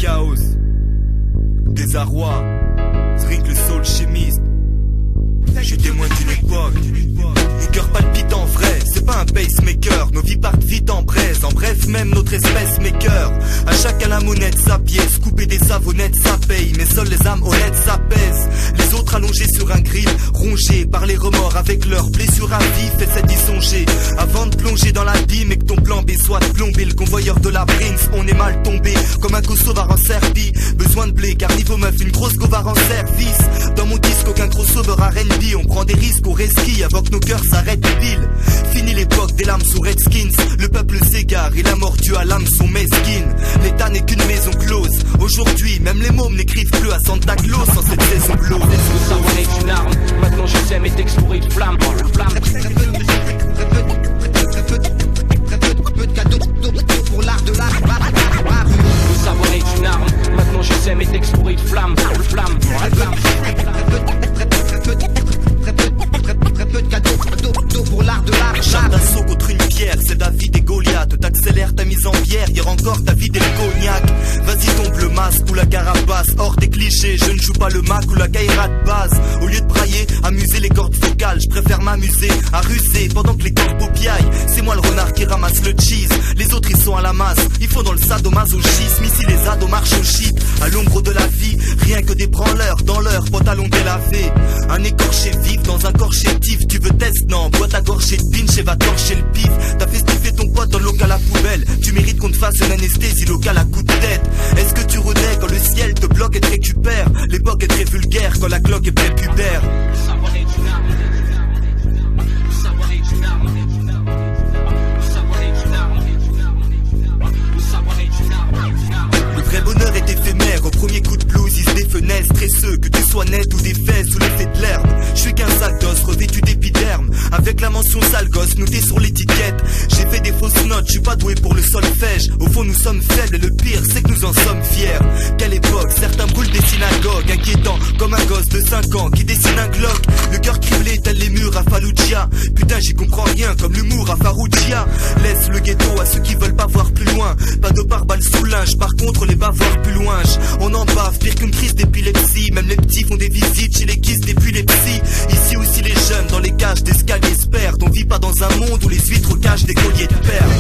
chaos, désarroi, drink le soul chimiste. Je suis témoin d'une époque, mon cœur palpitant vrai, c'est pas un pacemaker. Nos vies partent vite en braise, en bref même notre espèce maker. À chacun la monnaie de sa pièce, couper des savonnettes ça paye. Mais seules les âmes honnêtes ça pèse. Les autres allongés sur un grill, rongés par les remords avec leurs blessures à vif. Essaie d'y songer, avant de plonger dans l'abîme. Et que ton plan B soit de plomber le convoyeur de la Prince. On est mal tombé, comme un Kosovar en Serbie. Besoin de blé, car niveau meuf, une grosse govar en service. Dans mon disque, aucun crossover à R&B. On prend des risques au reski avant que nos cœurs s'arrêtent pile. Fini l'époque des lames sous Redskins. Le peuple s'égare et la mort tue à l'âme sont mesquines. L'état n'est qu'une maison close. Aujourd'hui, même les mômes n'écrivent plus à Santa Claus en cette saison close. Le savoir est une arme. Maintenant je sais mes textes pourris de flammes. Peu de cadeaux pour l'art de l'art. Le savoir est une arme. Maintenant je sais mes textes pourris de flammes. Très peu de cadeaux pour l'art de l'art. Char d'assaut contre une pierre, c'est David et Goliath. T'accélères ta mise en bière, hier encore ta vie et le cognac. Vas-y tombe le masque ou la carapace. Hors des clichés, je ne joue pas le Mac ou la caïra de base. Au lieu de brailler, amuser les cordes vocales. Je préfère m'amuser à ruser pendant que les corbeaux piaillent. C'est moi le renard qui ramasse le cheese. Les autres ils sont à la masse, ils font dans le sadomasochisme. Ici les ados marchent au shit, à l'ombre de la vie. Rien que des branleurs dans leurs pantalons délavés. Un écorché vif dans un corps chétif. Tu veux test? Non, bois ta gorgée de pinch et va torcher le pif. T'as fait sniffer ton pote dans le local à poubelle. Tu mérites qu'on te fasse une anesthésie locale à coup de tête. Est-ce que tu renais quand le ciel te bloque et te récupère? L'époque est très vulgaire quand la cloque est prépubère. Le vrai bonheur est éphémère, au premier coup de blues il se défenestre. Et ceux que tu sois net ou des fesses sous l'effet de l'herbe. Je suis qu'un sale gosse revêtu d'épiderme, avec la mention sale gosse notée sur l'étiquette. J'ai fait des fausses notes, je suis pas doué pour le solfège. Au fond nous sommes faibles et le pire c'est que nous en sommes fiers. Quelle époque, certains brûlent des synagogues, inquiétant comme un gosse de 5 ans qui dessine un Glock. Le cœur criblé tel les murs à Fallujah. Putain j'y comprends rien comme l'humour à Farougia. Laisse le ghetto à ceux qui veulent pas voir plus loin. Pas de pare-balles sous linge, par contre les bavoirs plus loin. On en bave, pire qu'une crise d'épilepsie. Même les petits font des visites chez les kisses depuis les psys. Ici aussi les jeunes dans les cages d'escalier se perdent. On vit pas dans un monde où les huîtres cachent des colliers de perles.